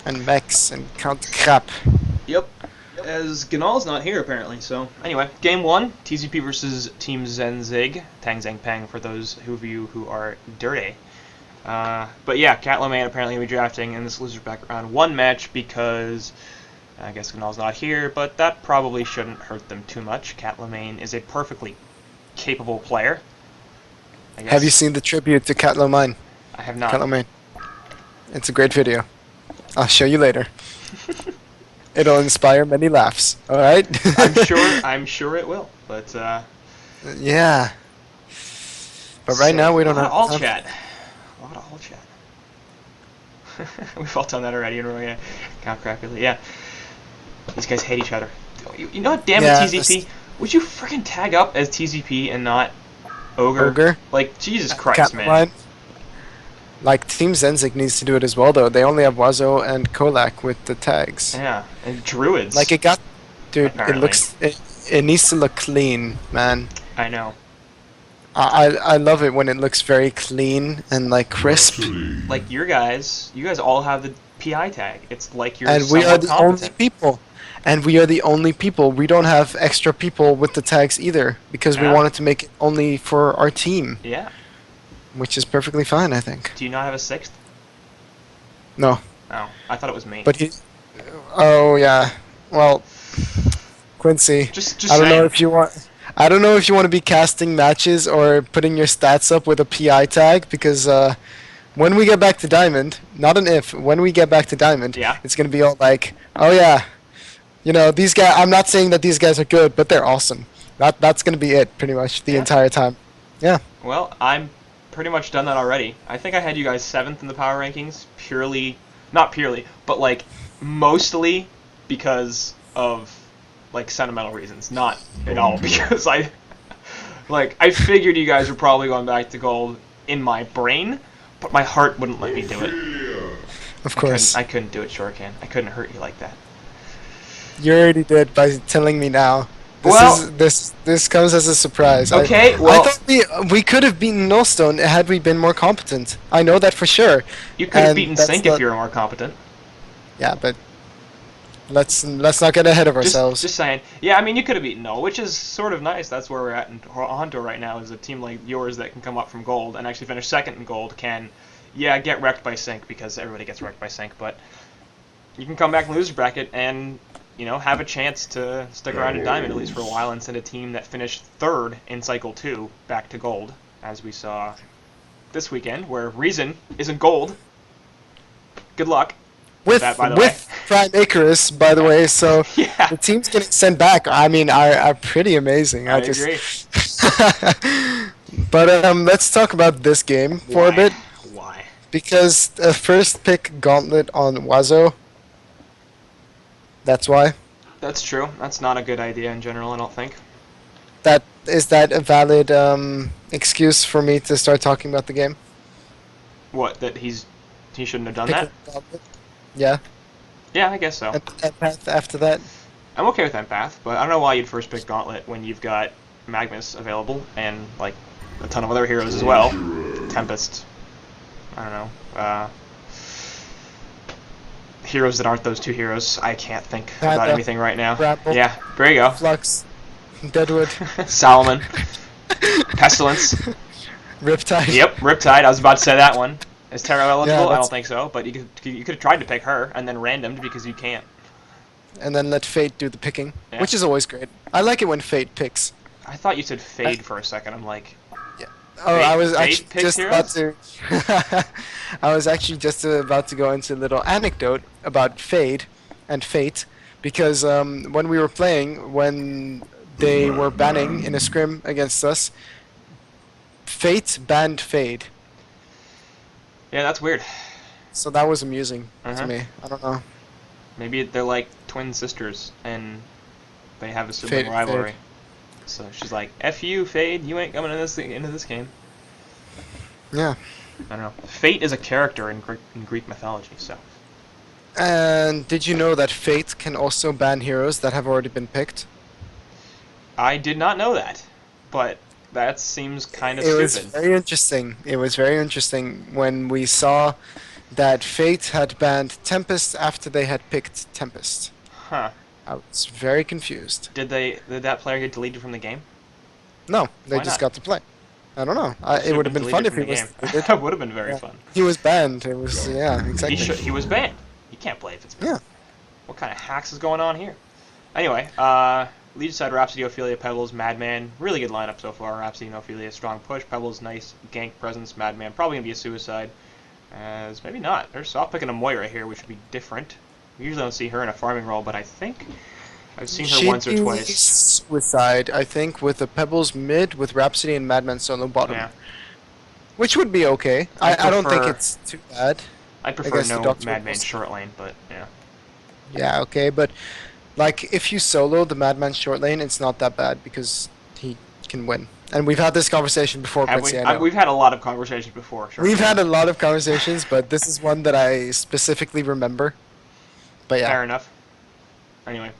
And Max and Count Crap. Yep. As Ganal's not here apparently. So anyway, game one, TZP versus Team Zenzyg, TangZangPang for those of you who are dirty. But yeah, Cat Lemaine apparently will be drafting in this loser back round one match because I guess Ganal's not here, but that probably shouldn't hurt them too much. Cat Lemaine is a perfectly capable player. I Have you guess seen the tribute to Cat Lemaine? I have Cat not. Lemaine. It's a great video. I'll show you later. It'll inspire many laughs. All right. I'm sure. I'm sure it will. But Yeah. But right sick. now we A don't lot of have all time. chat. A lot of all chat. We've all done that already, and we're count crappily. Yeah. These guys hate each other. You know what? Damn it, Yeah. TZP. Would you freaking tag up as TZP and not Ogre? Ogre. Like, Jesus Cat Christ, man. Lemaine. Like Team Zenzyg needs to do it as well, though. They only have Wazo and Kolak with the tags. Yeah, and Druids. Like it got, dude. Apparently. It needs to look clean, man. I know. I love it when it looks very clean and like crisp. Like you guys all have the PI tag. It's like you're And we are somewhat the only competent. people. And we are the only people. We don't have extra people with the tags either because we Yeah. wanted to make it only for our team, Yeah. which is perfectly fine, I think. Do you not have a sixth? No, Oh, I thought it was me. but he. Oh yeah. Well, Quincy. Just I don't know saying. if you want. I don't know if you want to be casting matches or putting your stats up with a PI tag because when we get back to Diamond, not an if, when we get back to Diamond, Yeah. it's gonna be all like, oh yeah, you know these guys. I'm not saying that these guys are good, but they're awesome. That's gonna be it pretty much the Yeah. entire time. Yeah. Well, I'm pretty much done that already. I think I had you guys 7th in the power rankings, not purely, but like mostly because of like sentimental reasons, not at all because I figured you guys were probably going back to gold in my brain, but my heart wouldn't let me do it. Of course. I couldn't do it, Shortcan. I couldn't hurt you like that. You already did by telling me now. Well- This comes as a surprise. Okay, I well- thought we could have beaten Nullstone had we been more competent. I know that for sure. You could have And beaten that's Sync not- if you were more competent. Yeah, but let's not get ahead of ourselves. Just saying. Yeah, I mean, you could have beaten Null, which is sort of nice. That's where we're at in HoN Tour right now, is a team like yours that can come up from gold and actually finish second in gold can, yeah, get wrecked by Sync because everybody gets wrecked by Sync, but you can come back in the loser bracket and, you know, have a chance to stick around in Diamond at least for a while and send a team that finished third in Cycle 2 back to gold, as we saw this weekend, where Reason is in gold. Good luck. with that, by the with Prime Icarus, by the way, so Yeah. the teams getting sent back. I mean, are pretty amazing. I just agree. But let's talk about this game for a Why? bit Why? because the first pick Gauntlet on Wazo. That's why. That's true. That's not a good idea in general, I don't think. Is that a valid excuse for me to start talking about the game? What, that he shouldn't have done Picking that? Gauntlet? Yeah, Yeah, I guess so. and Path after that. I'm okay with Empath, but I don't know why you'd first pick Gauntlet when you've got Magnus available and like a ton of other heroes as well. Tempest. I don't know. Heroes that aren't those two heroes. I can't think about Panda. anything right now. Grapple. Yeah, there you go. Flux, Deadwood, Solomon. Pestilence. Riptide. Yep, Riptide. I was about to say that one. Is Terra eligible? I that's- don't think so, but you could have tried to pick her and then randomed because you can't. And then let Fate do the picking, Yeah. which is always great. I like it when Fate picks. I thought you said Fade for a second. I'm like, Oh, I was Fate actually picks just about to. I was actually just about to go into a little anecdote about Fade and Fate, because when we were playing, when they were banning in a scrim against us, Fate banned Fade. yeah, that's weird. So that was amusing Uh-huh. to me. I don't know. Maybe they're like twin sisters and they have a sibling Fade, rivalry. So she's like, "F you, Fade. You ain't coming into this game." Yeah. I don't know. Fate is a character in Greek mythology, so. And did you know that Fate can also ban heroes that have already been picked? I did not know that, but that seems kind of It was stupid. very interesting. It was very interesting when we saw that Fate had banned Tempest after they had picked Tempest. Huh. I was very confused. Did that player get deleted from the game? No, they Why just not? got to play. I don't know. He should It have would have been been fun deleted if from he the was game. deleted. That would have been very Yeah. fun. He was banned. It was, yeah, exactly. He was banned. He can't play if it's banned. Yeah. What kind of hacks is going on here? Anyway, lead side Rhapsody, Ophelia, Pebbles, Madman. Really good lineup so far. Rhapsody and Ophelia, strong push. Pebbles, nice gank presence. Madman, probably going to be a suicide. As maybe not. They're soft picking a Moira here, which would be different. We usually don't see her in a farming role, but I think I've seen her She'd once or be twice. suicide, I think, with the Pebbles mid, with Rhapsody and Madman solo bottom. Yeah. Which would be okay. I don't think it's too bad. I'd I prefer guess the no Doctor Madman was- short lane, but yeah. Yeah, okay, but like if you solo the Madman short lane, it's not that bad because he can win. And we've had this conversation before, Have Quincy. we? I know. We've had a lot of conversations before. Sure. We've had a lot of conversations, but this is one that I specifically remember. But yeah. Fair enough. Anyway,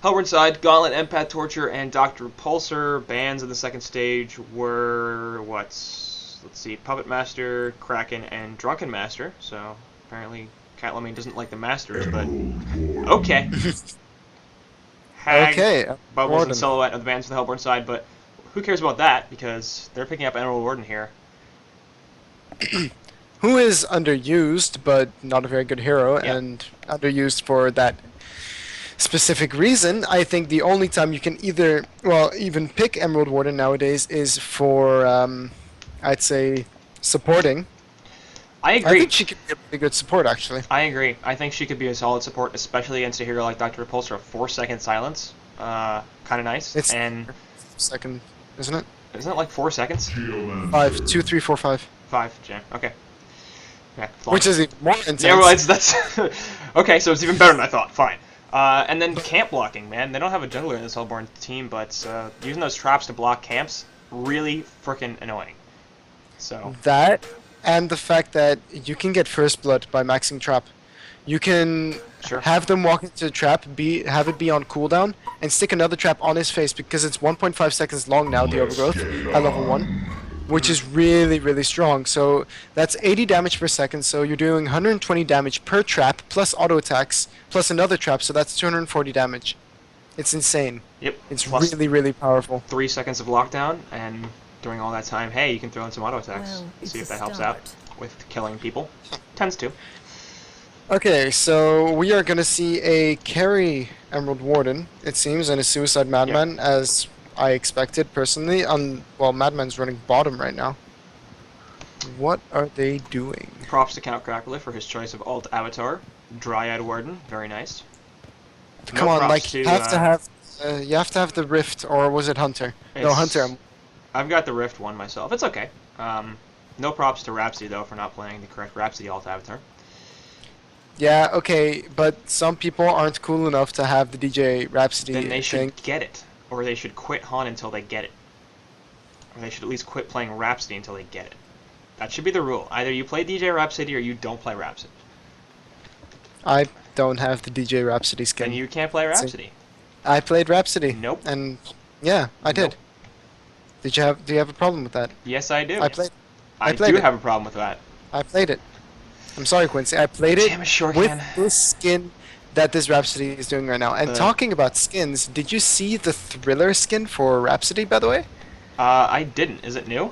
Hellborn side, Gauntlet, Empath, Torture, and Dr. Repulsor. Bans in the second stage were let's see, Puppet Master, Kraken, and Drunken Master. So apparently Catlemane doesn't like the Masters, but okay. Hag, Okay. Bubbles, Warden. and Silhouette are the bans for the Hellborn side, but who cares about that? Because they're picking up Emerald Warden here. Who is underused, but not a very good hero, Yeah. and underused for that specific reason. I think the only time you can even pick Emerald Warden nowadays is for, I'd say, supporting. I I agree. think she could be a pretty good support, actually. I agree. I think she could be a solid support, especially against a hero like Dr. Repulsor. A 4-second silence, kind of nice. It's And second, isn't it? isn't it like 4 seconds? 5, 2, 3, 4, 5. 5. Jam. Okay. Yeah, it's long. Which is even more intense. Yeah, well, that's okay. So it's even better than I thought. Fine. And then camp blocking, man. They don't have a jungler in this Hellborn team, but using those traps to block camps really freaking annoying. So That, and the fact that you can get first blood by maxing trap. You can Sure. have them walk into the trap, have it be on cooldown, and stick another trap on his face because it's 1.5 seconds long now, the overgrowth, at level 1, which is really, really strong. So that's 80 damage per second, so you're doing 120 damage per trap, plus auto attacks, plus another trap, so that's 240 damage. It's insane. yep. It's Plus really, really powerful. 3 seconds of lockdown, and during all that time, hey, you can throw in some auto attacks. Well, it's See if a that helps out start. with killing people. Tends to. Okay, so we are gonna see a carry Emerald Warden, it seems, and a Suicide Madman, as I expected personally. Well, Madman's running bottom right now. What are they doing? Props to Count Crackerly for his choice of alt avatar. Dryad Warden, very nice. Come No on, props like you have to have the Rift, or was it Hunter? No, It's- Hunter. I've got the Rift one myself. It's okay. No props to Rhapsody though for not playing the correct Rhapsody alt avatar. Yeah, okay, but some people aren't cool enough to have the DJ Rhapsody Then they should thing. get it, or they should quit HoN until they get it, or they should at least quit playing Rhapsody until they get it. That should be the rule. Either you play DJ Rhapsody or you don't play Rhapsody. I don't have the DJ Rhapsody skin. Then you can't play See. Rhapsody. I played Rhapsody. Nope. And yeah, I did. Nope. Do you have a problem with that? Yes, I do. I played I played do it. have a problem with that. I played it. I'm sorry, Quincy. I played it Damn it, sure with can. this skin that this Rhapsody is doing right now. And talking about skins, did you see the Thriller skin for Rhapsody, by the way? I didn't. Is it new?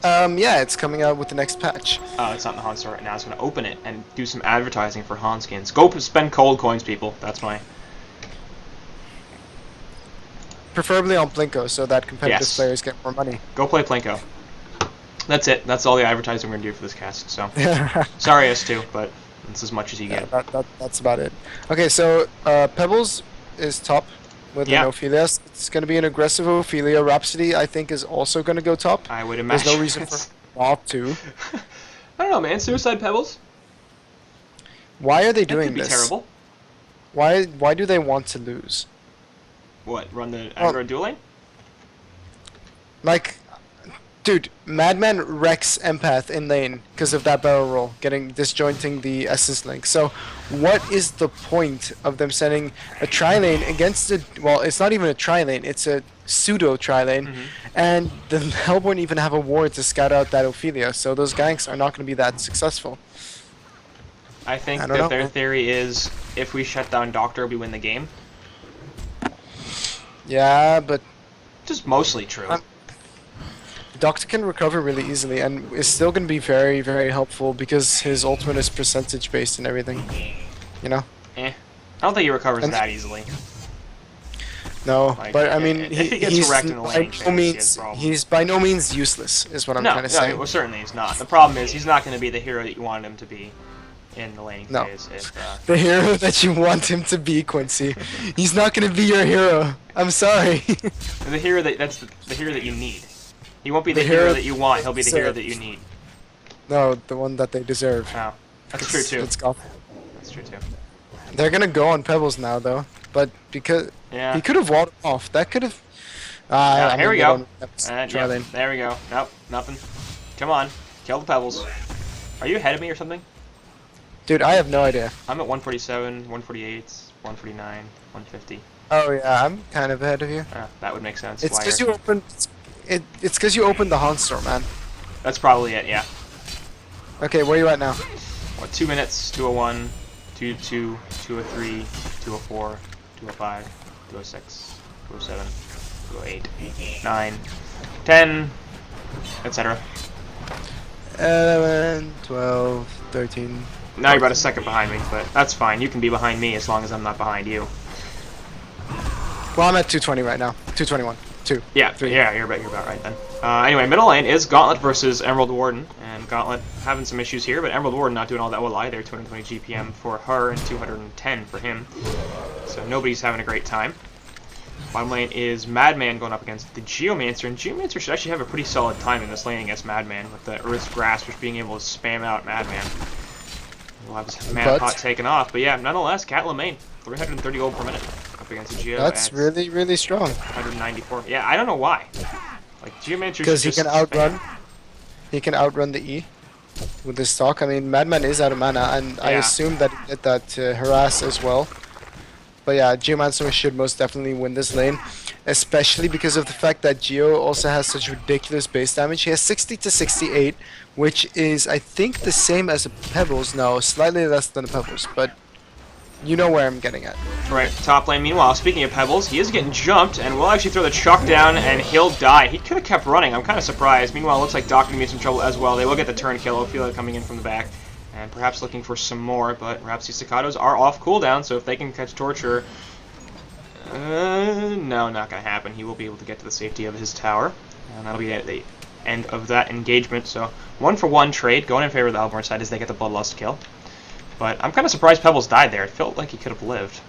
Yeah, it's coming out with the next patch. Oh, it's not in the HoN store right now. I was going to open it and do some advertising for HoN skins. Go spend cold coins, people. That's my... Preferably on Plinko, so that competitive Yes. players get more money. Go play Plinko. That's it. That's all the advertising we're going to do for this cast. So, sorry, S2, but it's as much as you Yeah, get. that's about it. Okay, so Pebbles is top with Yeah. an Ophelia. It's going to be an aggressive Ophelia. Rhapsody, I think, is also going to go top. I would imagine. There's no reason for not to. I don't know, man. Suicide Pebbles? Why are they That doing could be this? terrible. Why do they want to lose? What, run the Well- Android duel lane? Like, dude, Madman wrecks Empath in lane because of that barrel roll, disjointing the essence link. So, what is the point of them sending a tri-lane against a... Well, it's not even a tri-lane, it's a pseudo tri-lane. Mm-hmm. And the Hellborn even have a ward to scout out that Ophelia, so those ganks are not going to be that successful. I think I don't that know, their man. theory is if we shut down Doctor, we win the game. Yeah, but Which is mostly true. Doctor can recover really easily and is still going to be very, very helpful because his ultimate is percentage based and everything. You know? I don't think he recovers And that easily. no, Like, but I mean, if he gets wrecked in the laning phase, he has problems. he's by no means useless, is what I'm No, trying to no, say. well, certainly he's not. The problem is he's not going to be the hero that you wanted him to be in the laning No. phase. The hero that you want him to be, Quincy. He's not going to be your hero. I'm sorry. The hero the hero that you need. He won't be The the hero hero that you want. He'll be the hero deserve. that you need. No, the one that they deserve. Oh, that's true too. It's golf. That's true too. They're gonna go on Pebbles now, though. But because Yeah. he could have walled off, that could have. Yeah, here we go. Try Yeah, there we go. Nope, nothing. Come on, kill the pebbles. Are you ahead of me or something? Dude, I have no idea. I'm at 147, 148, 149, 150. Oh yeah, I'm kind of ahead of you. That would make sense. It's Why because you're- you opened. It's because you opened the HoN Store, man. That's probably it. Yeah. Okay, where you at now? What? 2 minutes. 201, 202, 203, 204, 205, 206, 207, 208, 9, 10, etc. 11, 12, 13. Now you're about a second behind me, but that's fine. You can be behind me as long as I'm not behind you. Well, I'm at 220 right now. 221. 2. Yeah, 3. yeah, you're about right then. Anyway, middle lane is Gauntlet versus Emerald Warden, and Gauntlet having some issues here, but Emerald Warden not doing all that well either. 220 GPM for her and 210 for him, so nobody's having a great time. Bottom lane is Madman going up against the Geomancer, and Geomancer should actually have a pretty solid time in this lane against Madman, with the Earth's Grasp just being able to spam out Madman. We'll have his mana pot taken off, but yeah, nonetheless, Cat Lemaine, 330 gold per minute up against the Geo. That's really, really strong. 194. Yeah, I don't know why. Like Geomancer Because he just can outrun. He can outrun the E with his stock. I mean, Madman is out of mana, and I Yeah. assume that he did that to harass as well. But yeah, Geomancer should most definitely win this lane, especially because of the fact that Geo also has such ridiculous base damage. He has 60 to 68, which is, I think, the same as a Pebbles. No, slightly less than a Pebbles, but you know where I'm getting at. Right, top lane. Meanwhile, speaking of Pebbles, he is getting jumped, and we'll actually throw the Chuck down, and he'll die. He could have kept running. I'm kind of surprised. Meanwhile, it looks like Doc can be in some trouble as well. They will get the turn kill. Ophelia coming in from the back, and perhaps looking for some more, but perhaps these Staccatos are off cooldown, so if they can catch Torture... no, not going to happen. He will be able to get to the safety of his tower, and that'll be at the end of that engagement. So, 1-for-1 trade, going in favor of the Alborn side as they get the Bloodlust kill. But I'm kind of surprised Pebbles died there. It felt like he could have lived.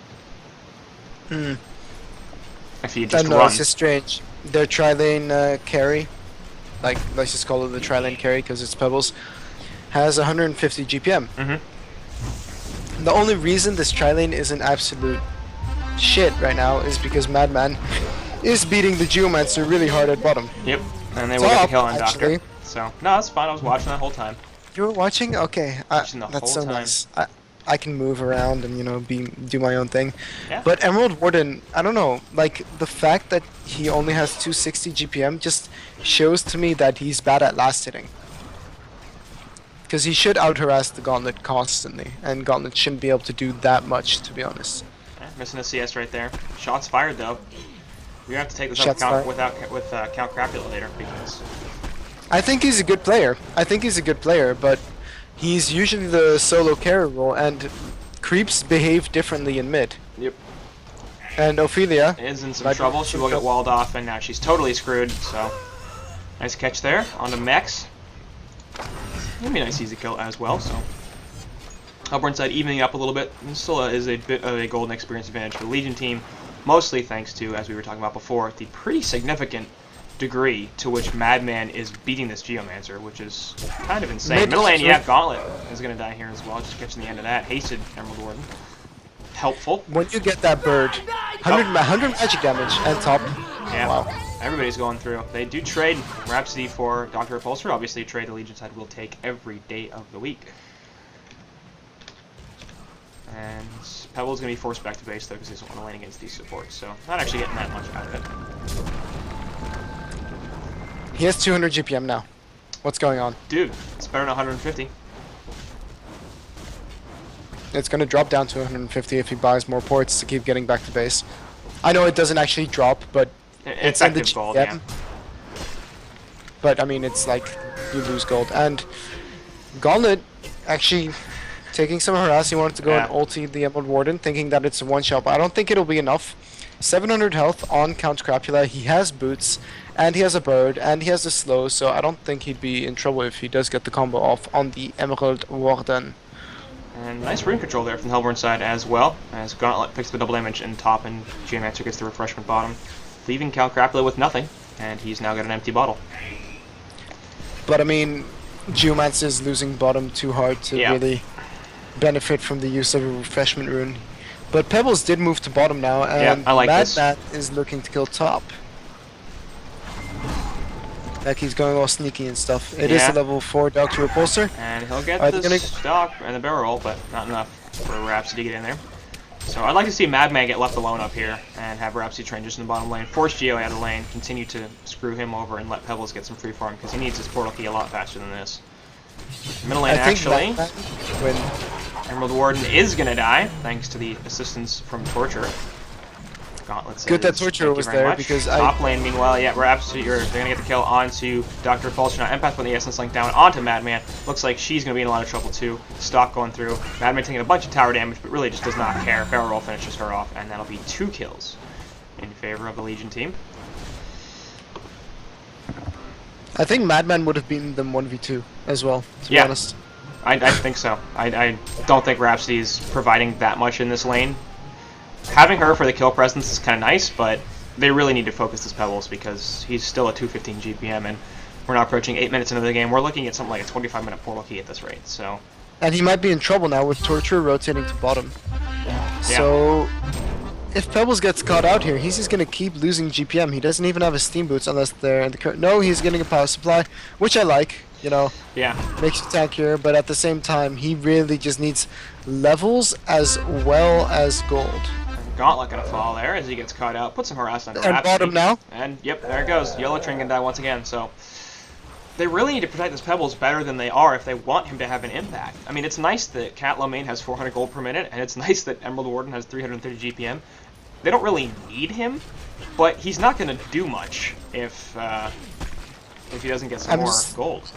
If he had just run. It's just strange. Their tri-lane carry, like, let's just call it the tri-lane carry because it's Pebbles, has 150 GPM. The only reason this tri-lane is an absolute shit right now is because Madman is beating the Geomancer really hard at bottom. Yep, and they will get the kill on actually. Doctor. So, no, that's fine. I was watching that whole time. You were watching? Okay, Watching the that's whole so time. nice. I can move around and, you know, do my own thing. Yeah. But Emerald Warden, I don't know, like, the fact that he only has 260 GPM just shows to me that he's bad at last hitting. Because he should out-harass the Gauntlet constantly, and Gauntlet shouldn't be able to do that much, to be honest. Missing a CS right there. Shots fired though. We're gonna have to take this Shots up fired. with Count Crapula later because I think he's a good player. But he's usually the solo carry role, and creeps behave differently in mid. Yep. And Ophelia is in some trouble. She will get walled off, and now she's totally screwed. So nice catch there on the Mex. It'll be a nice easy kill as well. So. Upbourne side evening up a little bit, and still is a bit of a golden experience advantage for the Legion team, mostly thanks to, as we were talking about before, the pretty significant degree to which Madman is beating this Geomancer, which is kind of insane. Middle lane, yeah, Gauntlet is going to die here as well, just catching the end of that. Hasted Emerald Warden. Helpful. When you get that bird, 100 magic damage and top. Yeah, wow. Everybody's going through. They do trade Rhapsody for Dr. Repulsor, obviously a trade the Legion side will take every day of the week. And Pebble's going to be forced back to base, though, because he doesn't want to lane against these supports. So, not actually getting that much out of it. He has 200 GPM now. What's going on? Dude, it's better than 150. It's going to drop down to 150 if he buys more ports to keep getting back to base. I know it doesn't actually drop, but it's in the Effective gold, GM. But I mean, it's like you lose gold. And Gauntlet actually taking some harass. He wanted to go and ulti the Emerald Warden, thinking that it's a one-shot, but I don't think it'll be enough. 700 health on Count Crapula. He has boots, and he has a bird, and he has the slow, so I don't think he'd be in trouble if he does get the combo off on the Emerald Warden. And nice rune control there from the Hellborn side as well, as Gauntlet picks the double damage in top and Geomancer gets the refreshment bottom, leaving Count Crapula with nothing, and he's now got an empty bottle. But I mean, Geomancer is losing bottom too hard to really benefit from the use of a refreshment rune. But Pebbles did move to bottom now, and I like this. Matt is looking to kill top. Like he's going all sneaky and stuff. It is a level 4 Doctor Repulsor. And he'll get the stock and the barrel roll, but not enough for Rhapsody to get in there. So I'd like to see Madman get left alone up here and have Rhapsody train just in the bottom lane, force Geo out of the lane, continue to screw him over and let Pebbles get some free farm because he needs his portal key a lot faster than this. Middle lane actually, when Emerald Warden is going to die thanks to the assistance from Torture. Gauntlet says, good that Torture was there because top lane meanwhile, Rhapsody, they're going to get the kill onto Dr. Repulsor. Now Empath putting the Essence Link down onto Madman. Looks like she's going to be in a lot of trouble too. Stock going through. Madman taking a bunch of tower damage, but really just does not care. Barrel roll finishes her off, and that'll be 2 kills in favor of the Legion team. I think Madman would have beaten them 1v2 as well, to be honest. I think so. I don't think Rhapsody is providing that much in this lane. Having her for the kill presence is kind of nice, but they really need to focus this Pebbles because he's still at 215 GPM, and we're now approaching 8 minutes into the game. We're looking at something like a 25-minute portal key at this rate. So, and he might be in trouble now with Torture rotating to bottom. So, if Pebbles gets caught out here, he's just going to keep losing GPM. He doesn't even have his Steam Boots unless they're in the current. No, he's getting a power supply, which I like. You know, makes you tankier, but at the same time, he really just needs levels as well as gold. Gauntlet gonna fall there as he gets caught out. Put some harass on And bottom now. And yep, there it goes. Yellow Train gonna die once again. So they really need to protect this Pebbles better than they are if they want him to have an impact. I mean, it's nice that Cat Lomain has 400 gold per minute, and it's nice that Emerald Warden has 330 GPM. They don't really need him, but he's not gonna do much if he doesn't get some more gold.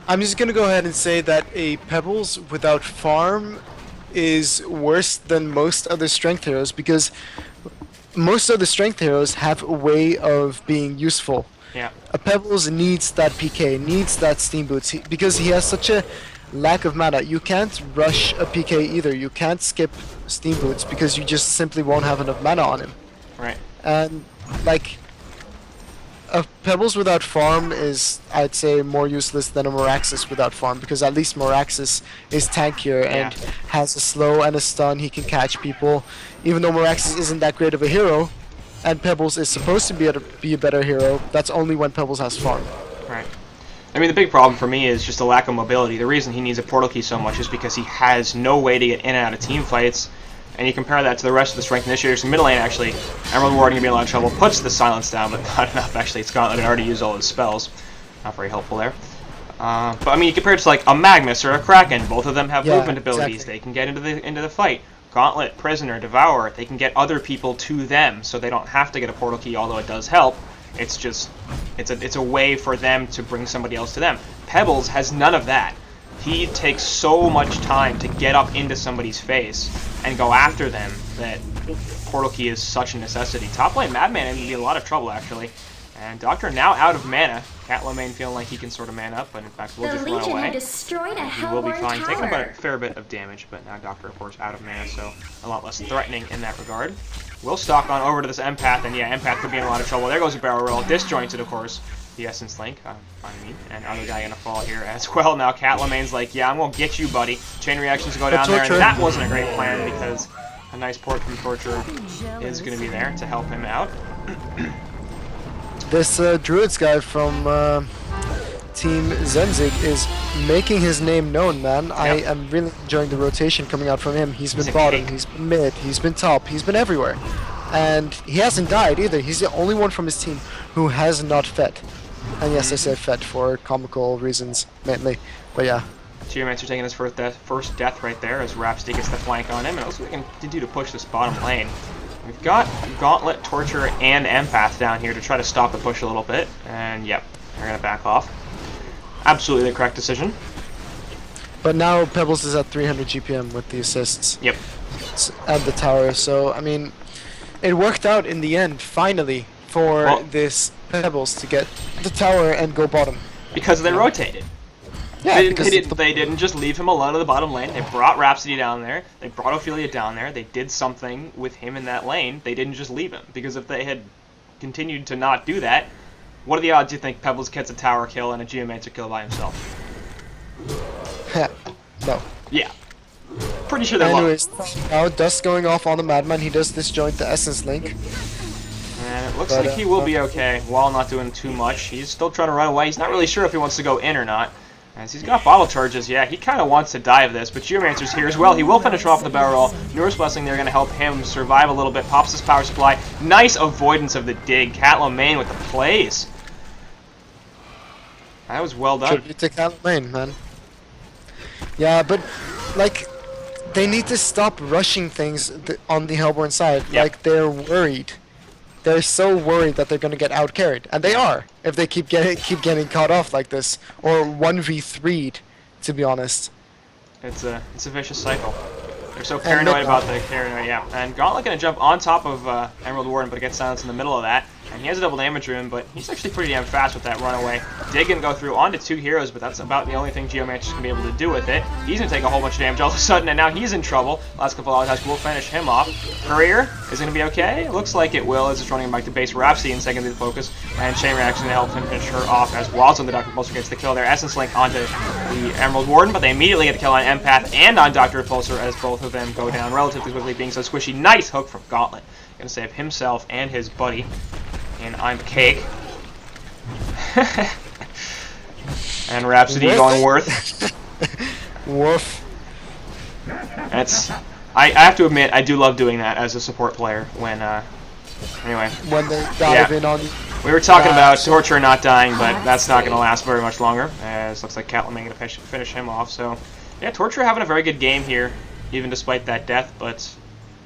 I'm just gonna go ahead and say that a Pebbles without farm is worse than most other strength heroes because most other strength heroes have a way of being useful. Yeah. A Pebbles needs that PK, needs that Steam Boots because he has such a lack of mana. You can't rush a PK either. You can't skip Steam Boots because you just simply won't have enough mana on him. Right. And like a Pebbles without farm is, I'd say, more useless than a Moraxis without farm because at least Moraxis is tankier and has a slow and a stun. He can catch people, even though Moraxis isn't that great of a hero, and Pebbles is supposed to be a better hero. That's only when Pebbles has farm. Right. I mean, the big problem for me is just a lack of mobility. The reason he needs a portal key so much is because he has no way to get in and out of team fights. And you compare that to the rest of the strength initiators in middle lane, actually, Emerald Warden can be in a lot of trouble, puts the silence down, but not enough, actually. It's Gauntlet had already used all his spells. Not very helpful there. But I mean, you compare it to like a Magnus or a Kraken, both of them have movement abilities. They can get into the fight. Gauntlet, Prisoner, Devour, they can get other people to them, so they don't have to get a portal key, although it does help. It's just, it's a way for them to bring somebody else to them. Pebbles has none of that. He takes so much time to get up into somebody's face and go after them that portal key is such a necessity. Top lane Madman is in a lot of trouble, actually. And Doctor now out of mana. Cat Lomain feeling like he can sort of man up, but in fact will just run away. He will be fine, taking a fair bit of damage, but now Doctor, of course, out of mana, so a lot less threatening in that regard. We'll stalk on over to this Empath, and yeah, Empath could be in a lot of trouble. There goes a barrel roll, disjointed, of course. The Essence Link, and other guy gonna fall here as well. Now Cat Lomain's like, yeah, I'm gonna get you, buddy. Chain reactions go down there, and that wasn't a great plan because a nice port from Torture is gonna be there to help him out. This Druids guy from Team Zenzyg is making his name known, man. Yep. I am really enjoying the rotation coming out from him. He's been bottom, he's been mid, he's been top, he's been everywhere. And he hasn't died either. He's the only one from his team who has not fed. And yes, I say fed for comical reasons, mainly. But yeah. Geomancer taking his first death right there as Rhapsody gets the flank on him, and also we can continue to push this bottom lane. We've got Gauntlet, Torture, and Empath down here to try to stop the push a little bit, and yep, they're going to back off. Absolutely the correct decision. But now Pebbles is at 300 GPM with the assists. Yep. At the tower, so I mean, it worked out in the end, finally, for this Pebbles to get the tower and go bottom. Because they rotated. Yeah, they didn't just leave him alone in the bottom lane. They brought Rhapsody down there. They brought Ophelia down there. They did something with him in that lane. They didn't just leave him. Because if they had continued to not do that, what are the odds you think Pebbles gets a tower kill and a Geomancer kill by himself? No. Yeah. Pretty sure they're low. Anyways, now Dust going off on the Madman. He does disjoint the Essence Link. And it looks like he will be okay while not doing too much. He's still trying to run away. He's not really sure if he wants to go in or not. As he's got bottle charges, yeah, he kind of wants to die of this, but Geomancer's here as well. He will finish him off with the barrel roll. Nour's Blessing there going to help him survive a little bit. Pops his power supply. Nice avoidance of the dig. Catlomaine with the plays. That was well done. Tribute to Catlomaine, man. Yeah, but, like, they need to stop rushing things on the Hellborn side. Yep. Like, they're worried. They're so worried that they're going to get out-carried. And they are, if they keep getting caught off like this. Or 1v3'd, to be honest. It's a vicious cycle. They're so paranoid about the carry, yeah. And Gauntlet going to jump on top of Emerald Warden, but it gets silenced in the middle of that. And he has a double damage rune, but he's actually pretty damn fast with that runaway. Dig and go through onto 2 heroes, but that's about the only thing Geomancer's going to be able to do with it. He's going to take a whole bunch of damage all of a sudden, and now he's in trouble. Last couple of attacks will finish him off. Courier is going to be okay. It looks like it will, as it's running back to base. Rhapsody in second to the focus, and Chain Reaction to help him finish her off as well. So the Dr. Repulsor gets the kill there. Essence Link onto the Emerald Warden, but they immediately get the kill on Empath and on Dr. Repulsor as both of them go down relatively quickly, being so squishy. Nice hook from Gauntlet. Going to save himself and his buddy. And I'm Cake. And Rhapsody going Worth. Woof. That's. I have to admit, I do love doing that as a support player. When anyway. When they dive in on you. We were talking about Torture not dying, but that's not going to last very much longer. As looks like Catlomaine going to finish him off. So yeah, Torture having a very good game here, even despite that death. But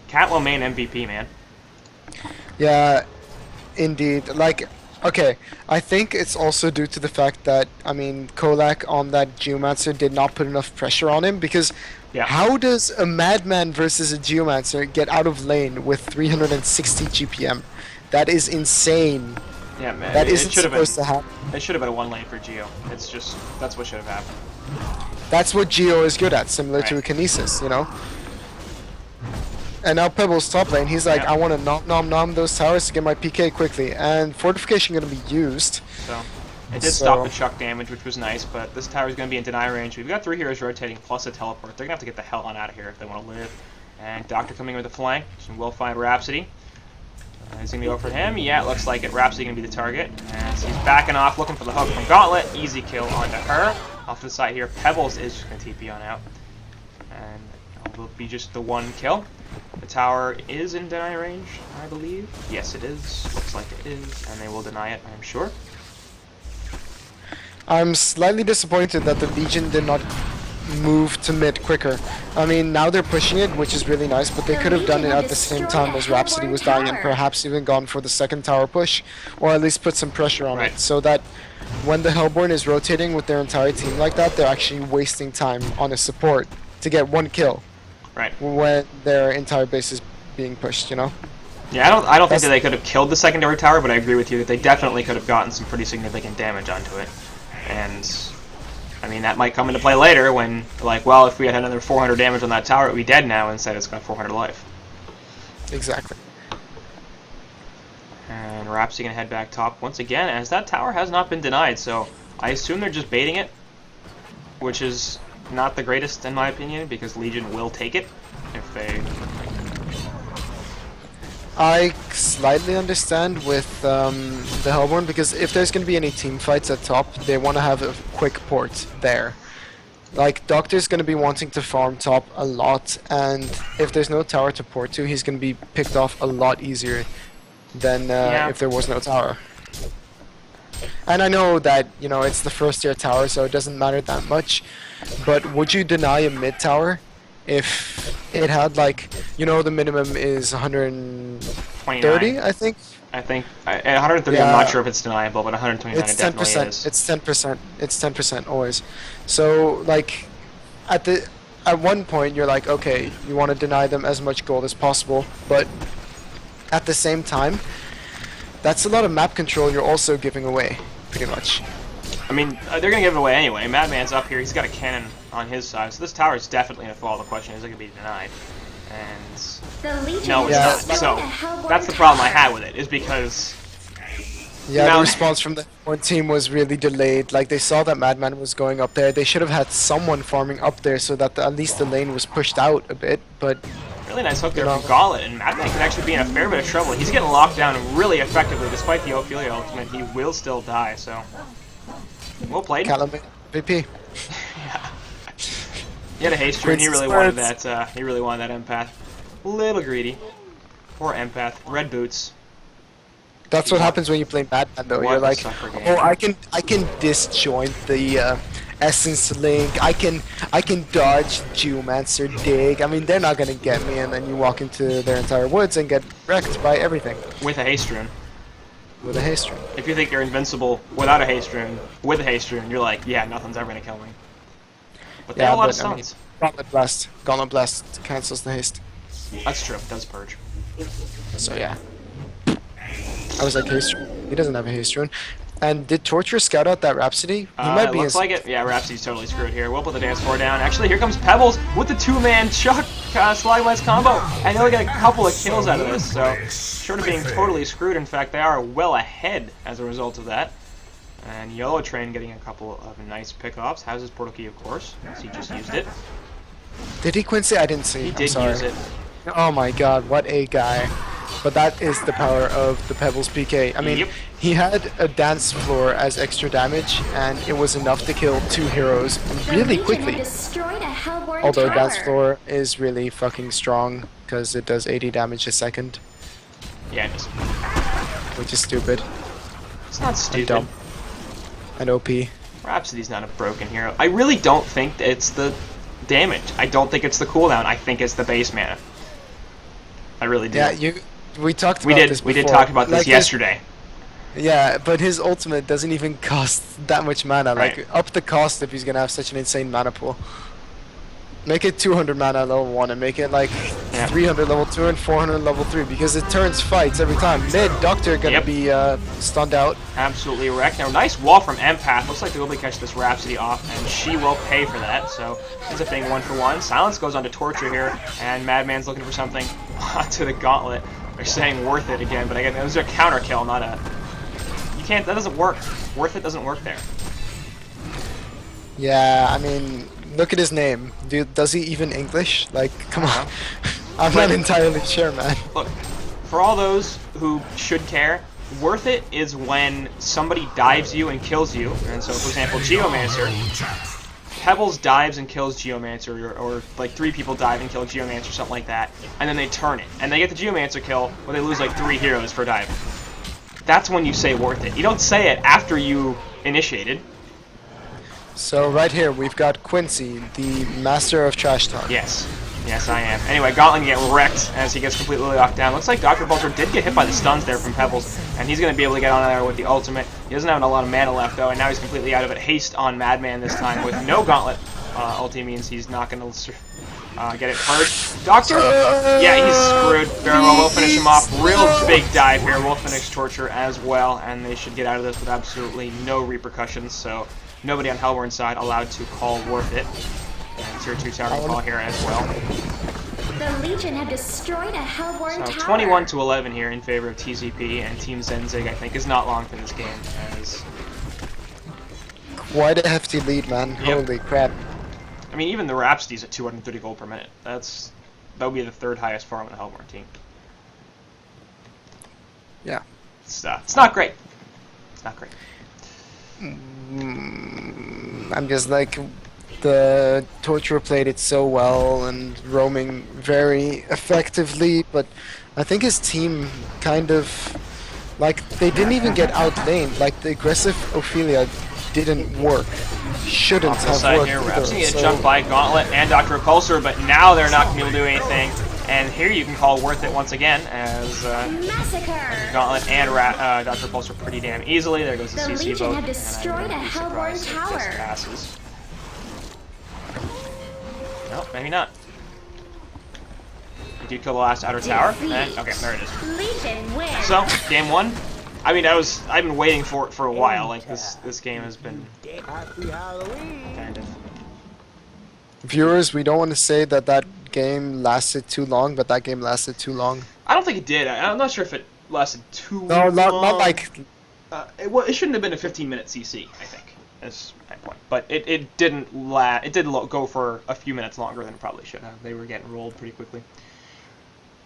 Catlomaine MVP, man. Yeah. Indeed. Like, okay, I think it's also due to the fact that, I mean, Kolak on that Geomancer did not put enough pressure on him, because how does a Madman versus a Geomancer get out of lane with 360 GPM? That is insane. Yeah, man. That isn't supposed to happen. It should have been a 1 lane for Geo. It's just, that's what should have happened. That's what Geo is good at, similar to a Kinesis, you know? And now Pebbles top lane, he's like, I want to nom those towers to get my PK quickly. And Fortification going to be used. So, it did stop the chuck damage, which was nice, but this tower is going to be in deny range. We've got 3 heroes rotating, plus a teleport. They're going to have to get the hell on out of here if they want to live. And Doctor coming in with a flank, so we'll find Rhapsody. He's going to go for him. Yeah, it looks like it. Rhapsody going to be the target. And so he's backing off, looking for the hook from Gauntlet. Easy kill onto her. Off to the side here, Pebbles is just going to TP on out. And it will be just the 1 kill. The tower is in deny range, I believe. Yes, it is. Looks like it is, and they will deny it, I'm sure. I'm slightly disappointed that the Legion did not move to mid quicker. I mean, now they're pushing it, which is really nice, but they could have done it at the same time as Rhapsody was dying and perhaps even gone for the second tower push, or at least put some pressure on it, so that when the Hellborn is rotating with their entire team like that, they're actually wasting time on a support to get 1 kill. Right. When their entire base is being pushed, you know? Yeah, I don't think that they could have killed the secondary tower, but I agree with you that they definitely could have gotten some pretty significant damage onto it. And, I mean, that might come into play later when, like, well, if we had another 400 damage on that tower, it would be dead now. Instead, it's got 400 life. Exactly. And Rhapsody going to head back top once again, as that tower has not been denied, so I assume they're just baiting it, which is not the greatest in my opinion, because Legion will take it if they... I slightly understand with the Hellborn, because if there's going to be any team fights at top, they want to have a quick port there. Like, Doctor's going to be wanting to farm top a lot, and if there's no tower to port to, he's going to be picked off a lot easier than if there was no tower. And I know that, you know, it's the first tier tower, so it doesn't matter that much. but would you deny a mid tower if it had like, you know, the minimum is 130, 29. I think? I think at 130. I'm not Yeah, sure if it's deniable, but 129 it's it definitely 10%. is. It's 10%. It's 10% always. So like at the at one point you're like, okay, you want to deny them as much gold as possible, but at the same time, that's a lot of map control you're also giving away, pretty much. I mean, they're gonna give it away anyway. Madman's up here. He's got a cannon on his side, so this tower is definitely gonna fall. The question is, it gonna be denied? And no, it's Yeah, not. So that's the problem I had with it, is because Yeah, Now- the response from the one team was really delayed. Like, they saw that Madman was going up there. They should have had someone farming up there so that at least the lane was pushed out a bit, but really nice hook there You know. from Gauntlet, and Madman can actually be in a fair bit of trouble. He's getting locked down really effectively, despite the Ophelia ultimate. He will still die. So well played. Callum VP. Yeah. He had a haste rune. He Quincy really wanted Smarts. that. He really wanted that empath. Little greedy. Poor empath. Red boots. That's what happens when you play Madman, though. What You're a like, sucker game. oh, I can disjoint the Essence Link. I can dodge Geomancer Dig. I mean, they're not gonna get me. And then you walk into their entire woods and get wrecked by everything With a haste rune. with a haste rune. If you think you're invincible without a haste rune, with a haste rune, you're like, yeah, nothing's ever gonna kill me. But they have a lot of but, I mean, stuns. Gauntlet Blast. Gauntlet Blast cancels the haste. That's true. It does purge. So yeah. I was like, haste rune. He doesn't have a haste rune. And did Torture scout out that Rhapsody? He might It be looks in like it. Yeah, Rhapsody's totally screwed here. We'll put the dance floor down. Actually, here comes Pebbles with the two-man Chuck Slide Lens combo, and they'll get a couple of kills out of this. So, short of being totally screwed, in fact, they are well ahead as a result of that. And Yellow Train getting a couple of nice pickoffs. Has his portal key, of course, as he just used it. Did he Quincy? I didn't see. He I'm did sorry. use it. Oh my god, what a guy. But that is the power of the Pebbles PK. I mean, Yep. he had a dance floor as extra damage, and it was enough to kill 2 heroes really quickly. Although dance floor is really fucking strong, because it does 80 damage a second, Yeah, it is. which is stupid It's not and stupid. dumb and OP. Rhapsody's not a broken hero. I really don't think that it's the damage. I don't think it's the cooldown. I think it's the base mana. I really do. Yeah, we talked about this before. We did talk about this Like, yesterday. Yeah, but his ultimate doesn't even cost that much mana. Right. Like, up the cost if he's gonna have such an insane mana pool. Make it 200 mana level 1 and make it like Yeah. 300 level 2 and 400 level 3 because it turns fights every time. Mid, Doctor gonna Yep. be stunned out. Absolutely wrecked. Now, nice wall from Empath. Looks like they'll be able to catch this Rhapsody off, and she will pay for that. So, ends up being 1-for-1. Silence goes on to Torture here, and Madman's looking for something onto the Gauntlet. They're saying worth it again, but again, it was a counter kill, not a... You can't... That doesn't work. Worth it doesn't work there. Yeah, I mean, look at his name. Dude, does he even English? Like, come on. I'm not entirely sure, man. Look, for all those who should care, worth it is when somebody dives you and kills you. And so, for example, Geomancer, Pebbles dives and kills Geomancer, or like 3 people dive and kill Geomancer, something like that, and then they turn it. And they get the Geomancer kill, but they lose like 3 heroes for diving. That's when you say worth it. You don't say it after you initiated. So right here, we've got Quincy, the master of trash talk. Yes. Yes, I am. Anyway, Gauntlet get wrecked as he gets completely locked down. Looks like Dr. Vulture did get hit by the stuns there from Pebbles, and he's going to be able to get on there with the ultimate. He doesn't have a lot of mana left, though, and now he's completely out of it. Haste on Madman this time with no Gauntlet. Ulti means he's not going to get it purged. Doctor? Yeah, he's screwed. Very well. We'll finish him off. Real big dive here. We'll finish Torture as well, and they should get out of this with absolutely no repercussions, so nobody on Hellborn's side allowed to call worth it. And Tier 2 tower call here as well. The Legion have destroyed a Hellborn So tower. 21-11 here in favor of TZP, and Team Zenzyg, I think, is not long for this game. As Quite a hefty lead, man. Yep. Holy crap. I mean, even the Rhapsody's at 230 gold per minute. That would be the 3rd highest farm on the Hellborn team. Yeah. It's not great. It's not great. I'm just like, the Torturer played it so well and roaming very effectively, but I think his team kind of, like, they didn't even get outlaned. Like, the aggressive Ophelia didn't work. Shouldn't Off the have side worked here, either. Rhapsody gets So- jumped by Gauntlet and Dr. Repulsor, but now they're not going to be able to do anything. And here you can call worth it once again, as Massacre! Gauntlet and Dr. Repulsor pretty damn easily. There goes the The CC Legion vote. have destroyed and a I'm gonna be Hellborn surprised if tower. this passes. No, maybe not. He did kill the last outer tower, and okay, there it is. Legion wins! So, game one. I mean, I've been waiting for it for a while. Like this game has been kind of. Viewers, we don't want to say that that game lasted too long, but that game lasted too long. I don't think it did. I'm not sure if it lasted too No, long. not like. It shouldn't have been a 15-minute CC. I think is my point. But it didn't It did go for a few minutes longer than it probably should have. They were getting rolled pretty quickly.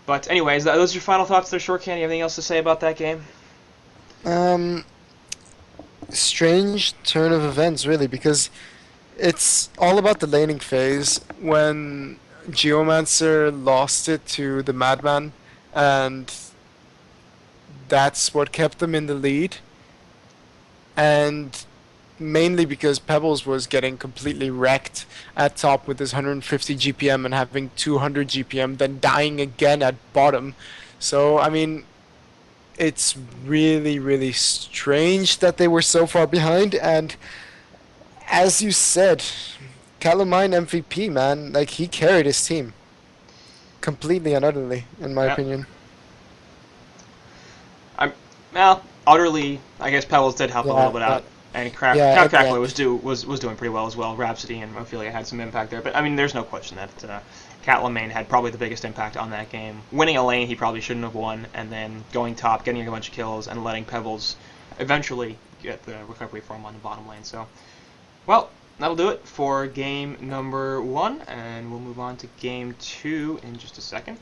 But anyways, those are your final thoughts there, Short Candy. Anything else to say about that game? Strange turn of events, really, because it's all about the laning phase. When Geomancer lost it to the Madman, and that's what kept them in the lead. And mainly because Pebbles was getting completely wrecked at top with his 150 GPM and having 200 GPM, then dying again at bottom. So, I mean, it's really, really strange that they were so far behind. And as you said, Calamine MVP, man, like, he carried his team completely and utterly, in my Yep. opinion. Well, utterly, I guess Pebbles did help a Yeah, little bit yeah. out. And Crack Yeah, Crackler yeah. was doing pretty well as well. Rhapsody and Ophelia had some impact there. But, I mean, there's no question that Calamine had probably the biggest impact on that game. Winning a lane he probably shouldn't have won, and then going top, getting a bunch of kills, and letting Pebbles eventually get the recovery for him on the bottom lane. So, well, that'll do it for game number 1, and we'll move on to game 2 in just a second.